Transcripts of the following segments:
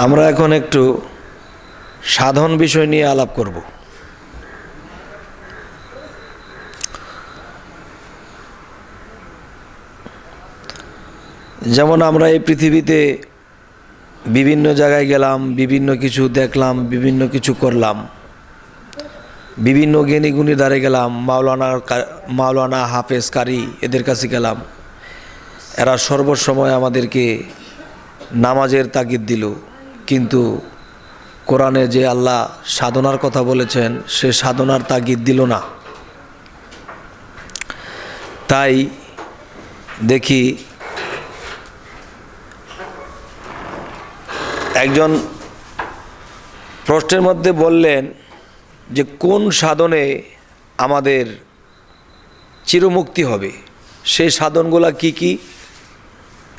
আমরা এখন একটু সাধন বিষয় নিয়ে আলাপ করব। যেমন আমরা এই পৃথিবীতে বিভিন্ন জায়গায় গেলাম, বিভিন্ন কিছু দেখলাম, বিভিন্ন কিছু করলাম, বিভিন্ন জ্ঞানী গুণী দ্বারে গেলাম, মাওলানা হাফেজ কারি এদের কাছে গেলাম। এরা সর্বসময় আমাদেরকে নামাজের তাগিদ দিল, কিন্তু কোরআনে যে আল্লাহ সাধনার কথা বলেছেন সে সাধনার তাগিদ দিল না। তাই দেখি একজন প্রশ্নের মধ্যে বললেন যে কোন সাধনে আমাদের চিরমুক্তি হবে, সেই সাধনগুলা কি কি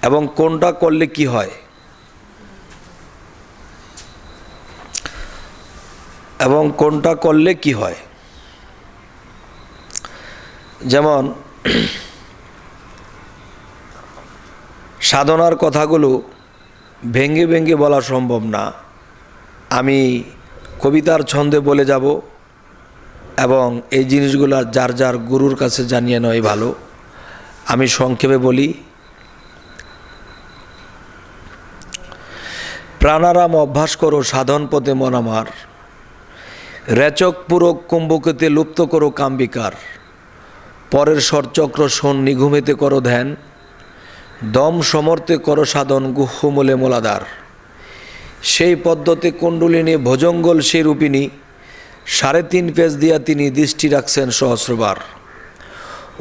এবং কোনটা করলে কি হয়, এবং কোনটা করলে কি হয়। যেমন সাধনার কথাগুলো ভেঙ্গে ভেঙ্গে বলা সম্ভব না, আমি কবিতার ছন্দে বলে যাব এবং এই জিনিসগুলো যার যার গুরুর কাছে জানিয়ে নেওয়াই ভালো। আমি সংক্ষেপে বলি। প্রাণারাম অভ্যাস করো সাধন পথে মন আমার, রেচক পুরক কুম্ভকেতে লুপ্ত করো কাম্বিকার, পরের স্বরচক্র শোন নিঘুমেতে করো ধ্যান, দম সমর্থে করো সাধন গুহ্যমূলে মোলাদার, সেই পদ্ধতি কুণ্ডলিনী ভোজঙ্গল সেই রূপিণী, 3.5 পেজ দিয়া তিনি দৃষ্টি রাখছেন সহস্রবার,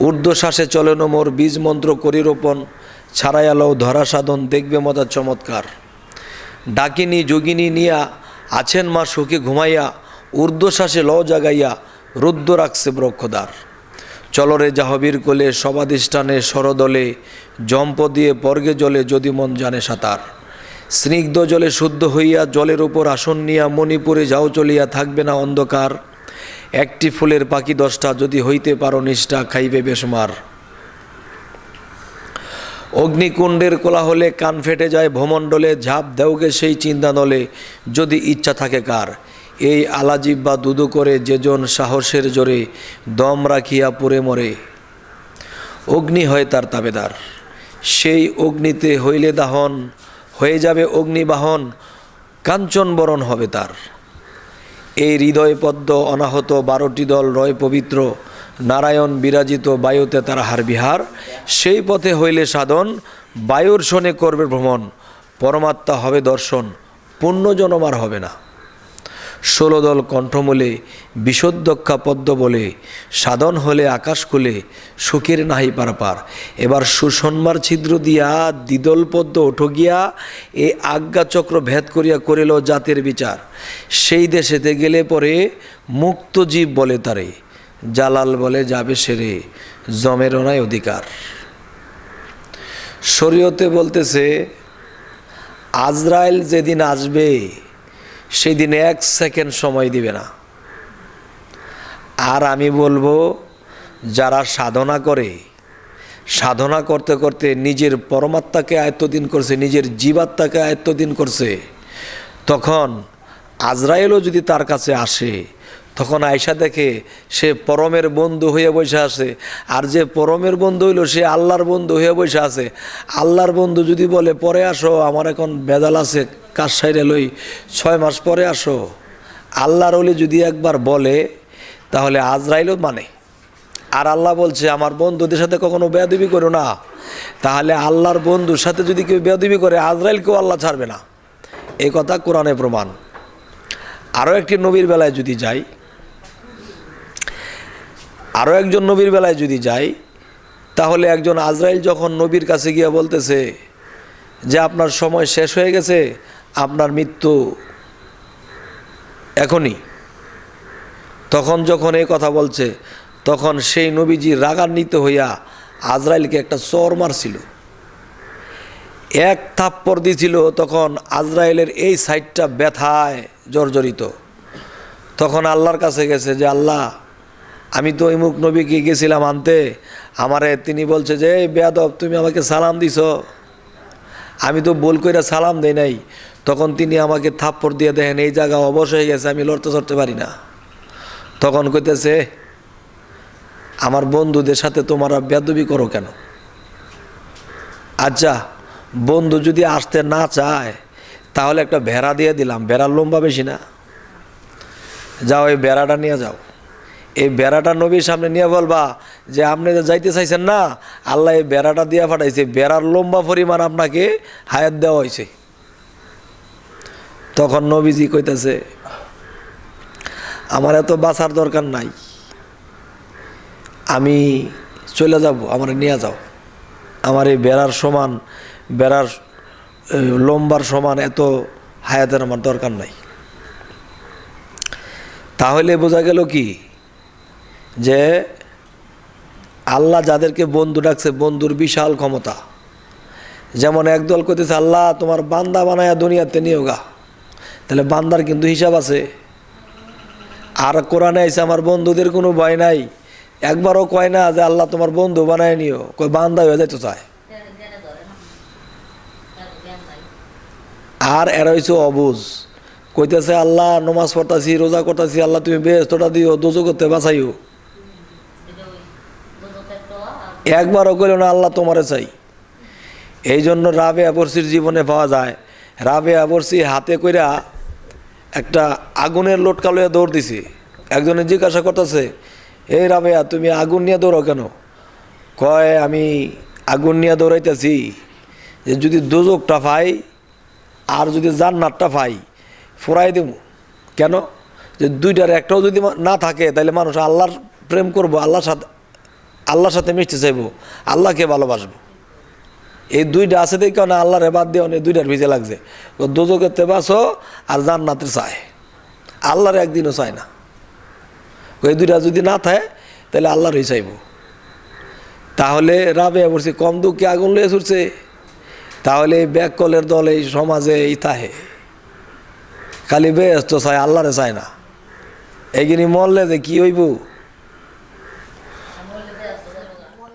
ঊর্ধ্বশ্বাসে চলেন মোর বীজ মন্ত্র করি রোপণ, ছাড়াইয়া লও ধরা সাধন দেখবে মজা চমৎকার, ডাকিনী যোগিনী নিয়া আছেন মা সুখে ঘুমাইয়া, ঊর্ধ্বশ্বাসে লও জাগাইয়া রুদ্ধ রাখছে ব্রক্ষদ্বার, চলরে জাহবীর কোলে সবাধিষ্ঠানে সরদলে, জম্প দিয়ে পর্গে জলে যদি মন জানে সাঁতার, স্নিগ্ধ জলে শুদ্ধ হইয়া জলের উপর আসন নিয়া মণিপুরে যাও চলিয়া থাকবে না অন্ধকার, একটি ফুলের পাখি 10টা যদি হইতে পারো নিষ্ঠা খাইবে বেশমার, অগ্নিকুণ্ডের কোলাহলে কান ফেটে যায় ভমণ্ডলে, ঝাঁপ দেওগে সেই চিন্তা নলে যদি ইচ্ছা থাকে কার, এই আলাজিব্বা দুদু করে যেজন সাহসের জোরে দম রাখিয়া পুরে মরে, অগ্নি হয় তার তাবেদার, সেই অগ্নিতে হইলে দাহন হয়ে যাবে অগ্নিবাহন, কাঞ্চন বরণ হবে তার, এই হৃদয় পদ্ম অনাহত 12টি দল রয় পবিত্র, নারায়ণ বিরাজিত বায়ুতে তার হার বিহার, সেই পথে হইলে সাধন বায়ুর শোনে করবে ভ্রমণ, পরমাত্মা হবে দর্শন পুণ্যজনম আর হবে না, 16 দল কণ্ঠমূলে বিশুদ্ধক্ষা পদ্ম বলে, সাধন হলে আকাশ খুলে সুখের নাহি পারাপার, এবার সুষন্মার ছিদ্র দিয়া দ্বিদল পদ্ম ওঠো গিয়া, এ আজ্ঞাচক্র ভেদ করিয়া করিল জাতের বিচার, সেই দেশেতে গেলে পরে মুক্ত জীব বলে তারে, জালাল বলে যাবে সেরে জমের নাই অধিকার। শরীয়তে বলতেছে আজরাইল যেদিন আসবে সেই দিন 1 সেকেন্ড সময় দিবে না। আর আমি বলবো যারা সাধনা করে, সাধনা করতে করতে নিজের পরমাত্মাকে আয়ত্তদিন করছে, নিজের জীবাত্মাকে আয়ত্তদিন করছে, তখন আজরাইলও যদি তার কাছে আসে তখন আয়সা দেখে সে পরমের বন্ধু হয়ে বসে আছে, আর যে পরমের বন্ধু হইল সে আল্লাহর বন্ধু হয়ে বসে আছে। আল্লাহর বন্ধু যদি বলে পরে আসো, আমার এখন বেদাল আছে কাজ সাইরে লই, 6 মাস পরে আসো, আল্লাহর ওলি যদি একবার বলে তাহলে আজরাইলও মানে। আর আল্লাহ বলছে আমার বন্ধুদের সাথে কখনো বেয়াদবি করো না, তাহলে আল্লাহর বন্ধুর সাথে যদি কেউ বেয়াদবি করে আজরাইলকেও আল্লাহ ছাড়বে না, এই কথা কোরআনে প্রমাণ। আরও একটি নবীর বেলায় যদি যাই, আরও একজন নবীর বেলায় যদি যাই, তাহলে একজন আজরাইল যখন নবীর কাছে গিয়ে বলতেছে যে আপনার সময় শেষ হয়ে গেছে, আপনার মৃত্যু এখনই, তখন যখন এই কথা বলছে তখন সেই নবীজি রাগান্বিত হইয়া আজরাইলকে একটা চর মারছিল, 1 থাপ্পড় দিয়েছিল, তখন আজরাইলের এই সাইডটা ব্যথায় জর্জরিত। তখন আল্লাহর কাছে গেছে যে আল্লাহ আমি তো ইমুক নবীকে গেছিলাম আনতে, আমারে তিনি বলছে যে এই বেয়াদব তুমি আমাকে সালাম দিছ, আমি তো বল কইরা সালাম দেই নাই, তখন তিনি আমাকে থাপ্পড় দিয়ে দেখেন এই জায়গা অবশ হয়ে গেছে, আমি লড়তে চড়তে পারি না। তখন কইতেছে, আমার বন্ধুদের সাথে তোমরা বেয়াদবি করো কেন? আচ্ছা, বন্ধু যদি আসতে না চায় তাহলে একটা ভেড়া দিয়ে দিলাম, ভেড়ার লম্বা বেশি না, যাও এই ভেড়াটা নিয়ে যাও। এই ভেড়াটা নবীর সামনে নিয়ে বলবা যে আপনি যে যাইতে চাইছেন না, আল্লাহ এই ভেড়াটা দিয়ে পাঠাইছে, ভেড়ার লম্বা পরিমাণ আপনাকে হায়াত দেওয়া হয়েছে। তখন নবীজি কইতেছে, আমার এত বাঁচার দরকার নাই, আমি চলে যাব, আমার নিয়ে যাও। আমার এই বেড়ার সমান, বেড়ার লম্বার সমান এত হায়াতের আমার দরকার নাই। তাহলে বোঝা গেল কি, যে আল্লাহ যাদেরকে বন্ধু ডাকছে, বন্ধুর বিশাল ক্ষমতা। যেমন একদল কইতেছে আল্লাহ তোমার বান্দা বানায়া দুনিয়াতে নিও গা, তাহলে বান্দার কিন্তু হিসাব আছে। আর কোরআনে আইছে আমার বন্ধুদের কোনো ভয় নাই, একবারও কয় না যে আল্লাহ তোমার বন্ধু বানায় নিও, কয় বান্দা হয়ে যাইতে চায়। আর এরা হইছে অবুঝ, কইতেছে আল্লাহ নমাজ পড়তাছি, রোজা করতেছি, আল্লাহ তুমি বেহেশতটা দিও, দোজো করতে বাঁচাইও। একবারও কইল না আল্লাহ তোমারে চাই। এই জন্য রাবেয়া বরসির জীবনে পাওয়া যায়, রাবেয়া বরসি হাতে কইরা একটা আগুনের লোটকা লইয়া দৌড় দিছে। একজনে জিজ্ঞাসা করতেছে, এই রাবেয়া তুমি আগুন নিয়ে দৌড়ো কেন? কয় আমি আগুন নিয়ে দৌড়াইতেছি যে যদি দোজকটা পাই আর যদি জান্নাতটা পাই ফুরাই দেব। কেন? যে দুইটার একটাও যদি না থাকে তাহলে মানুষ আল্লাহর প্রেম করবো, আল্লাহর সাথে মিশতে চাইবো, আল্লাহকে ভালোবাসবো। এই দুইটা আছে দেখে না আল্লাহর বাদ দিয়ে অনেক দুইটার ভিজে লাগছে। দোজকেতে বাসো আর জান্নাতের চায়, আল্লাহর একদিনও চায় না। এই দুইটা যদি না থাকে তাহলে আল্লাহরই চাইব। তাহলে রাবেয়া বলছে কম দুঃখে আগুন লয়ে ছুটছে। তাহলে এই ব্যাককলের দল এই সমাজে এই তাহে খালি বেহেশত চায়, আল্লাহরে চায় না। এইগিনি মরলে যে কি হইব?